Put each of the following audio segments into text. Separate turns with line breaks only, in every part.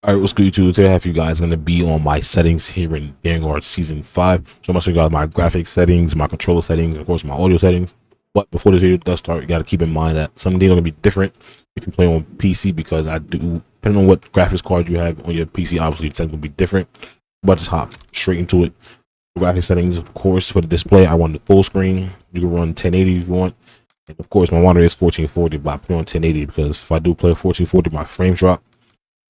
Alright, what's good YouTube? Today I have you guys going to be on my settings here in Vanguard Season 5. So I'm going to show you guys my graphic settings, my controller settings, and of course my audio settings. But before this video does start, you got to keep in mind that some things are going to be different if you play on PC, because depending on what graphics card you have on your PC, obviously it's going to be different. But just hop straight into it. Graphic settings, of course, for the display, I want the full screen. You can run 1080 if you want. And of course, my monitor is 1440, but I put on 1080 because if I do play 1440, my frames drop.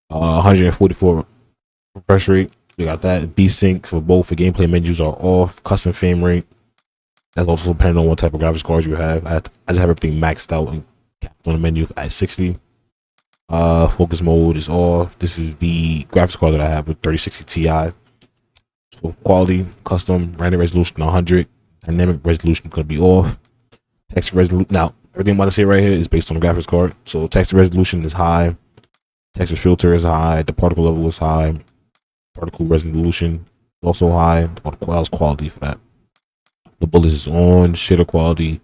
144 refresh rate. We got that. V-Sync for both the gameplay menus are off. Custom frame rate. That's also depending on what type of graphics card you have. I just have everything maxed out and capped on the menu at 60. Focus mode is off. This is the graphics card that I have with 3060 Ti. So quality, custom, random resolution 100. Dynamic resolution gonna be off. Text resolution. Now everything I'm about to say right here is based on the graphics card. So text resolution is high. Texture filter is high. The particle level is high. Particle resolution is also high. Allows quality for that. The bullets is on. Shader quality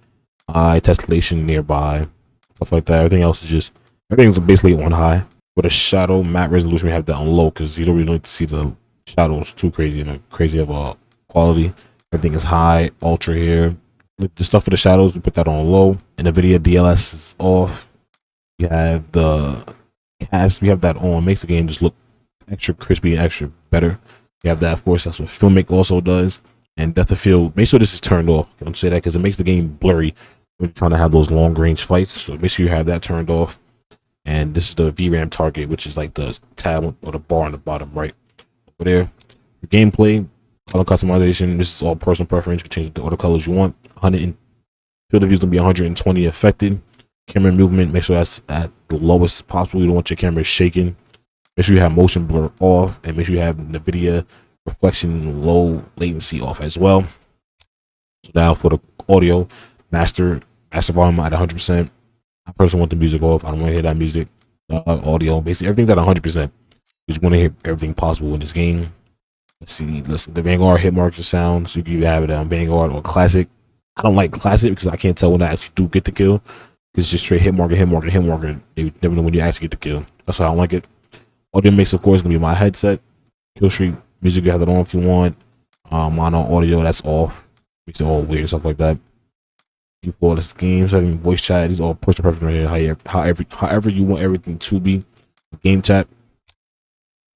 high. Tessellation nearby. Stuff like that. Everything else is just, everything's basically on high. For the shadow matte resolution, we have that on low because you don't really need to see the shadows too crazy crazy of a quality. Everything is high. Ultra here. The stuff for the shadows, we put that on low. And the video DLS is off. You have the cast, we have that on, makes the game just look extra crispy and extra better. You have that, of course, that's what Filmic also does. And depth of field, make sure this is turned off. I'm say that because it makes the game blurry when you're trying to have those long range fights. So make sure you have that turned off. And this is the VRAM target, which is like the tab or the bar on the bottom right over there. For gameplay, color customization, this is all personal preference. You can change the other colors you want. 100 field of view is gonna be 120 affected. Camera movement, make sure that's at the lowest possible. You don't want your camera shaking. Make sure you have motion blur off, and make sure you have NVIDIA reflection low latency off as well. So now for the audio, master volume at 100%. I personally want the music off. I don't want to hear that music. Audio, basically everything's at 100%. You just want to hear everything possible in this game. Let's see. Listen, the Vanguard hit marker sounds. You can either have it on Vanguard or classic. I don't like classic because I can't tell when I actually do get the kill. It's just straight hit marker, hit marker, hit marker. You never know when you actually get the kill. That's why I don't like it. Audio mix, of course, is gonna be my headset. Kill streak music, you have that on if you want. Mono audio, that's off. Makes it all weird, stuff like that. Default this game setting, voice chat. These are all personal preference right here. However you want everything to be. Game chat.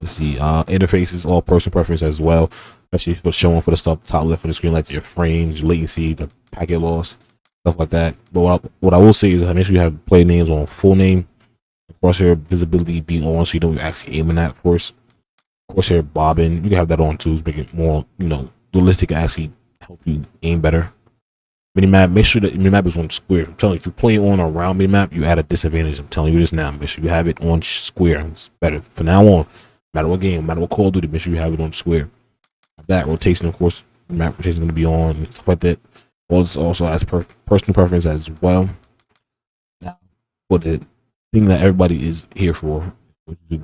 Let's see. Interfaces, all personal preference as well. Especially for showing for the stuff top left of the screen, like your frames, your latency, the packet loss. Stuff like that. But what I will say is make sure you have play names on full name. Crosshair visibility being on, so you know you're actually aiming at. Of course, crosshair bobbing, you can have that on too, to make it more, realistic and actually help you aim better. Minimap, make sure that minimap is on square. I'm telling you, if you play on a round minimap, you add a disadvantage. I'm telling you this now. Make sure you have it on square. It's better from now on. No matter what game, no matter what Call of Duty, make sure you have it on square. That rotation, of course, map rotation is going to be on, and stuff like that. All this also has personal preference as well. Now, for the thing that everybody is here for, which is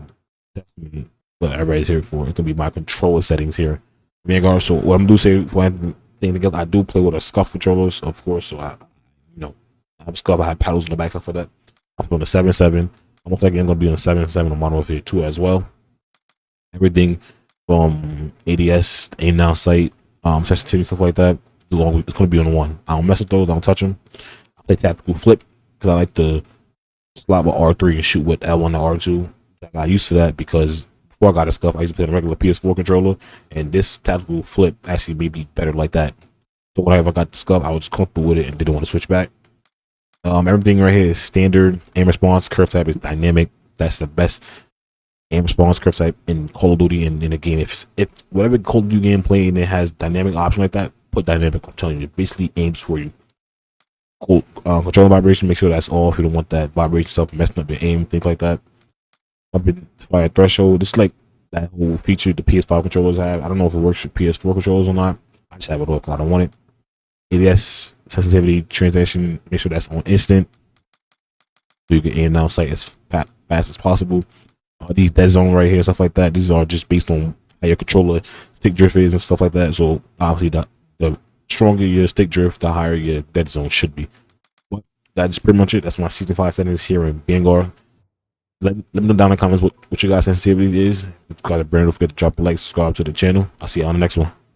definitely what everybody's here for, it's gonna be my controller settings here. Vanguard. So what I'm gonna do say when thing together, I do play with a scuff controllers, of course. So I have a scuff. I have paddles in the back, stuff like that. I'm on the 7.7. Almost like I'm gonna be on the 7.7 on Modern Warfare 2 as well. Everything from ADS, aim down sight, sensitivity, stuff like that. It's gonna be on one. I don't mess with those. I don't touch them. I play tactical flip because I like to slot with R3 and shoot with L1 and R2. I got used to that because before I got a scuff, I used to play the regular PS4 controller, and this tactical flip actually made me better like that. So whenever I got the scuff, I was comfortable with it and didn't want to switch back. Everything right here is standard. Aim response, curve type is dynamic. That's the best aim response curve type in Call of Duty and in a game. If whatever Call of Duty game play and it has dynamic option like that, put dynamic. I'm telling you, it basically aims for you. Cool. Control vibration, make sure that's off. You don't want that vibration stuff messing up your aim, things like that. Up in fire threshold, this is like that whole feature the PS5 controllers have. I don't know if it works for PS4 controllers or not. I just have it off because I don't want it. ADS sensitivity transition, make sure that's on instant, so you can aim down sight as fast as possible. These dead zone right here, stuff like that. These are just based on how your controller stick drift is and stuff like that. So obviously the stronger your stick drift, the higher your dead zone should be. But that's pretty much it. That's my season 5 settings here in Vanguard. let me know down in the comments what your guys' sensitivity is. If you guys are brand, don't forget to drop a like, subscribe to the channel. I'll see you on the next one.